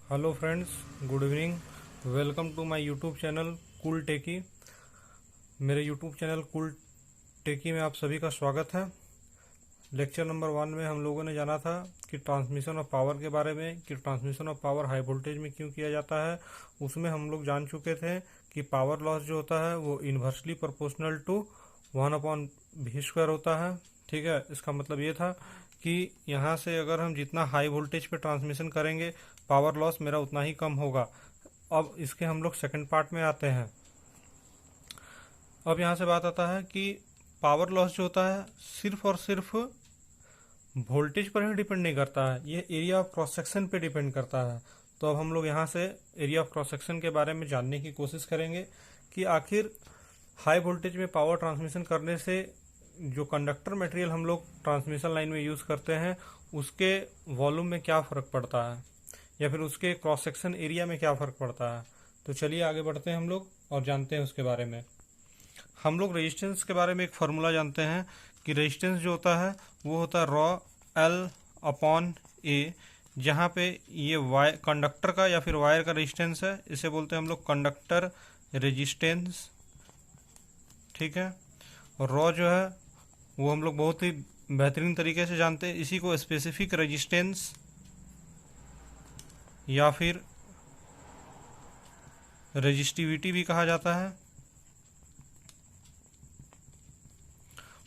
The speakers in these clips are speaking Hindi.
Hello friends, good evening. Welcome to my YouTube channel cool techie. मेरे यूट्यूब चैनल कूल टेकी में आप सभी का स्वागत है। लेक्चर नंबर 1 में हम लोगों ने जाना था कि ट्रांसमिशन ऑफ पावर के बारे में, कि transmission of power high voltage में क्यों किया जाता है। उसमें हम लोग जान चुके थे कि पावर लॉस जो होता है वो इन्वर्सली प्रोपोर्शनल टू 1/v² होता है। ठीक है, इसका मतलब ये था कि यहाँ से अगर हम जितना हाई वोल्टेज पे ट्रांसमिशन करेंगे, पावर लॉस मेरा उतना ही कम होगा। अब इसके हम लोग सेकंड पार्ट में आते हैं। अब यहाँ से बात आता है कि पावर लॉस जो होता है सिर्फ और सिर्फ वोल्टेज पर ही डिपेंड नहीं करता है, ये एरिया ऑफ क्रॉस सेक्शन पे डिपेंड करता है। तो अब हम लोग यहाँ से एरिया ऑफ क्रॉस सेक्शन के बारे में जानने की कोशिश करेंगे कि आखिर हाई वोल्टेज में पावर ट्रांसमिशन करने से जो कंडक्टर मटेरियल हम लोग ट्रांसमिशन लाइन में यूज़ करते हैं उसके वॉल्यूम में क्या फ़र्क पड़ता है, या फिर उसके क्रॉस सेक्शन एरिया में क्या फ़र्क पड़ता है। तो चलिए आगे बढ़ते हैं हम लोग और जानते हैं उसके बारे में। हम लोग रेजिस्टेंस के बारे में एक फार्मूला जानते हैं कि रेजिस्टेंस जो होता है वो होता है रॉ एल अपॉन ए, जहाँ पे ये वायर कंडक्टर का या फिर वायर का रेजिस्टेंस है, इसे बोलते हैं हम लोग कंडक्टर रेजिस्टेंस। ठीक है, और रॉ जो है वो हम लोग बहुत ही बेहतरीन तरीके से जानते हैं। इसी को स्पेसिफिक रेजिस्टेंस या फिर रेजिस्टिविटी भी कहा जाता है,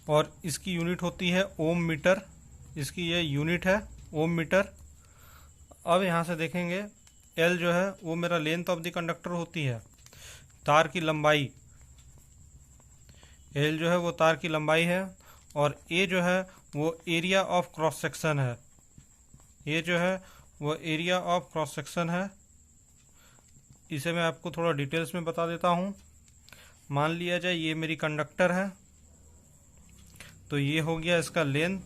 और इसकी यूनिट होती है ओम मीटर। इसकी ये यूनिट है ओम मीटर। अब यहाँ से देखेंगे एल जो है वो मेरा लेंथ ऑफ द कंडक्टर होती है, तार की लंबाई। एल जो है वो तार की लंबाई है, और ए जो है वो एरिया ऑफ क्रॉस सेक्शन है। ये जो है वो एरिया ऑफ क्रॉस सेक्शन है। इसे मैं आपको थोड़ा डिटेल्स में बता देता हूँ। मान लिया जाए ये मेरी कंडक्टर है, तो ये हो गया इसका लेंथ।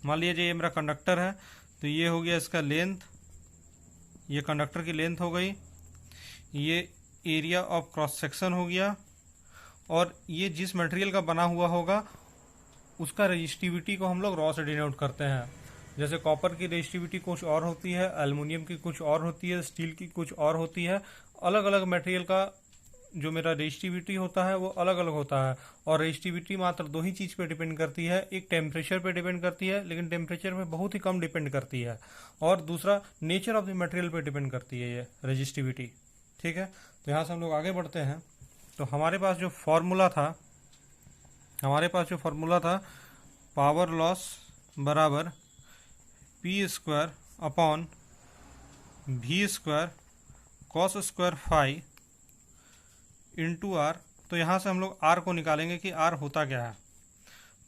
मान लिया जाए ये मेरा कंडक्टर है, तो ये हो गया इसका लेंथ, ये कंडक्टर की लेंथ हो गई। ये एरिया ऑफ क्रॉस सेक्शन हो गया, और ये जिस मटेरियल का बना हुआ होगा उसका रेजिस्टिविटी को हम लोग रॉ से डिनोट करते हैं। जैसे कॉपर की रेजिस्टिविटी कुछ और होती है, एल्युमिनियम की कुछ और होती है, स्टील की कुछ और होती है। अलग अलग मटेरियल का जो मेरा रेजिस्टिविटी होता है वो अलग अलग होता है। और रेजिस्टिविटी मात्र दो ही चीज़ पे डिपेंड करती है, एक टेम्परेचर पे डिपेंड करती है, लेकिन टेम्परेचर पे बहुत ही कम डिपेंड करती है, और दूसरा नेचर ऑफ द मटेरियल पे डिपेंड करती है ये रेजिस्टिविटी। ठीक है, तो यहाँ से हम लोग आगे बढ़ते हैं। तो हमारे पास जो फॉर्मूला था पावर लॉस बराबर p² upon v² cos square phi into R. तो यहाँ से हम लोग आर को निकालेंगे कि आर होता क्या है।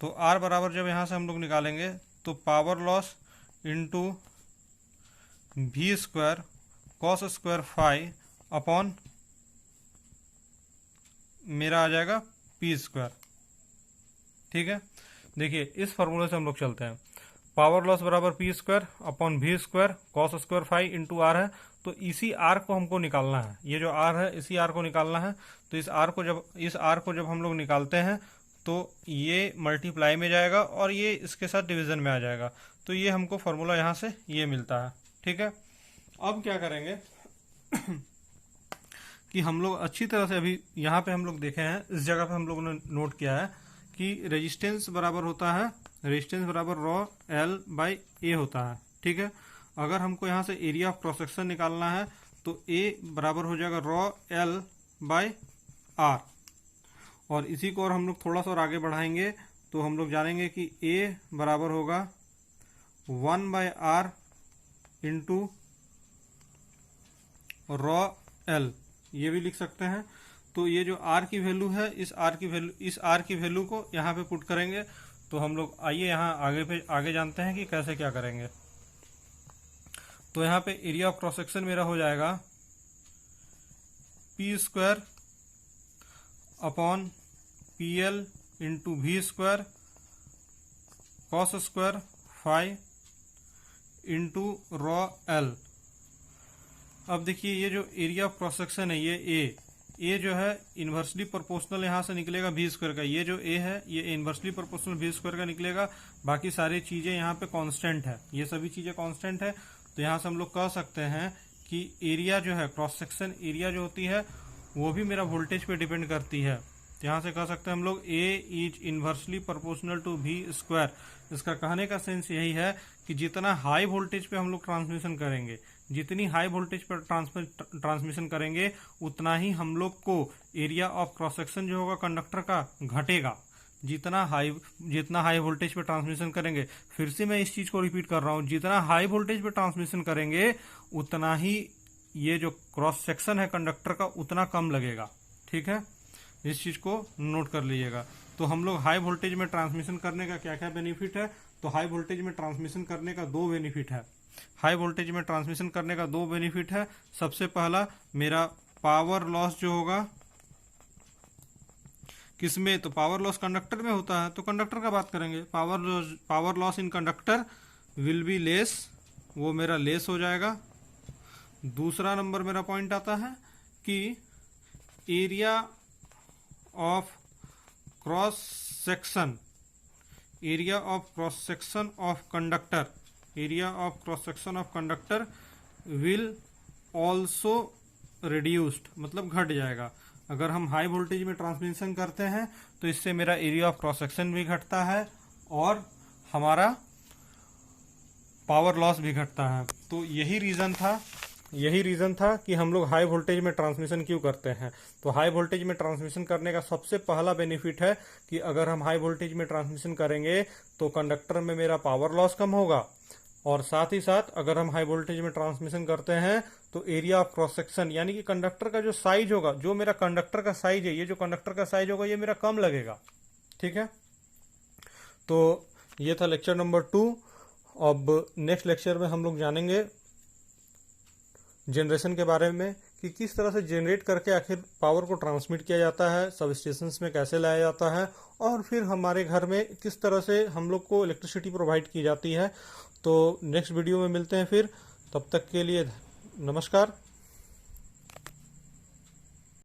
तो आर बराबर जब यहाँ से हम लोग निकालेंगे तो power loss into v² cos square phi upon मेरा आ जाएगा p²। ठीक है, देखिए इस फॉर्मूले से हम लोग चलते हैं। पावर लॉस बराबर p² upon v² cos square phi into R है। तो इसी आर को हमको निकालना है, ये जो आर है इसी आर को निकालना है। तो इस आर को जब हम लोग निकालते हैं तो ये मल्टीप्लाई में जाएगा और ये इसके साथ डिवीजन में आ जाएगा। तो ये हमको फॉर्मूला यहाँ से ये मिलता है। ठीक है, अब क्या करेंगे कि हम लोग अच्छी तरह से अभी यहाँ पे हम लोग देखे हैं, इस जगह पे हम लोगों ने नोट किया है कि रेजिस्टेंस बराबर होता है, रेजिस्टेंस बराबर रॉ एल बाई ए होता है। ठीक है, अगर हमको यहाँ से एरिया ऑफ क्रॉस सेक्शन निकालना है तो ए बराबर हो जाएगा रॉ एल बाई आर, और इसी को और हम लोग थोड़ा सा और आगे बढ़ाएंगे तो हम लोग जानेंगे कि ए बराबर होगा 1/r इंटू रॉ एल, ये भी लिख सकते हैं। तो ये जो आर की वैल्यू है, इस आर की वैल्यू को यहाँ पे पुट करेंगे। तो हम लोग आइए यहाँ आगे जानते हैं कि कैसे क्या करेंगे। तो यहाँ पे एरिया ऑफ क्रॉस सेक्शन मेरा हो जाएगा p² upon pl into v² cos square phi into rho L. अब देखिए ये जो एरिया ऑफ क्रॉस सेक्शन है ये ए जो है इन्वर्सली प्रोपोर्शनल यहाँ से निकलेगा v² का। ये जो ए है ये इन्वर्सली प्रोपोर्शनल v² का निकलेगा। बाकी सारी चीज़ें यहाँ पे कांस्टेंट है, ये सभी चीज़ें कांस्टेंट है। तो यहाँ से हम लोग कह सकते हैं कि एरिया जो है, क्रॉस सेक्शन एरिया जो होती है वो भी मेरा वोल्टेज पे डिपेंड करती है। तो यहाँ से कह सकते हैं हम लोग a is inversely proportional to v square. इसका कहने का सेंस यही है कि जितना हाई वोल्टेज पे हम लोग ट्रांसमिशन करेंगे, जितनी हाई वोल्टेज पर ट्रांसमिशन करेंगे, उतना ही हम लोग को एरिया ऑफ क्रॉस सेक्शन जो होगा कंडक्टर का घटेगा। जितना हाई वोल्टेज पे ट्रांसमिशन करेंगे, फिर से मैं इस चीज को रिपीट कर रहा हूं, जितना हाई वोल्टेज पे ट्रांसमिशन करेंगे उतना ही ये जो क्रॉस सेक्शन है कंडक्टर का उतना कम लगेगा। ठीक है, इस चीज को नोट कर लीजिएगा। तो हम लोग हाई वोल्टेज में ट्रांसमिशन करने का क्या क्या बेनिफिट है, तो हाई वोल्टेज में ट्रांसमिशन करने का 2 बेनिफिट है। हाई वोल्टेज में ट्रांसमिशन करने का 2 बेनिफिट है। सबसे पहला, मेरा पावर लॉस जो होगा किसमें, तो पावर लॉस कंडक्टर में होता है, तो कंडक्टर का बात करेंगे। Power loss in conductor will be less, वो मेरा लेस हो जाएगा। दूसरा नंबर मेरा पॉइंट आता है कि area of cross section, area of cross section of conductor, area of cross section of conductor will also reduced, मतलब घट जाएगा। अगर हम हाई वोल्टेज में ट्रांसमिशन करते हैं तो इससे मेरा एरिया ऑफ क्रॉस सेक्शन भी घटता है और हमारा पावर लॉस भी घटता है। तो यही रीजन था कि हम लोग हाई वोल्टेज में ट्रांसमिशन क्यों करते हैं। तो हाई वोल्टेज में ट्रांसमिशन करने का सबसे पहला बेनिफिट है कि अगर हम हाई वोल्टेज में ट्रांसमिशन करेंगे तो कंडक्टर में मेरा पावर लॉस कम होगा, और साथ ही साथ अगर हम हाई वोल्टेज में ट्रांसमिशन करते हैं तो एरिया ऑफ क्रॉस सेक्शन यानी कि कंडक्टर का जो साइज होगा, जो मेरा कंडक्टर का साइज है, ये जो कंडक्टर का साइज होगा ये मेरा कम लगेगा। ठीक है, तो ये था लेक्चर नंबर 2। अब नेक्स्ट लेक्चर में हम लोग जानेंगे जनरेशन के बारे में कि किस तरह से जनरेट करके आखिर पावर को ट्रांसमिट किया जाता है, सब स्टेशंस में कैसे लाया जाता है, और फिर हमारे घर में किस तरह से हम लोग को इलेक्ट्रिसिटी प्रोवाइड की जाती है। तो नेक्स्ट वीडियो में मिलते हैं फिर, तब तक के लिए नमस्कार।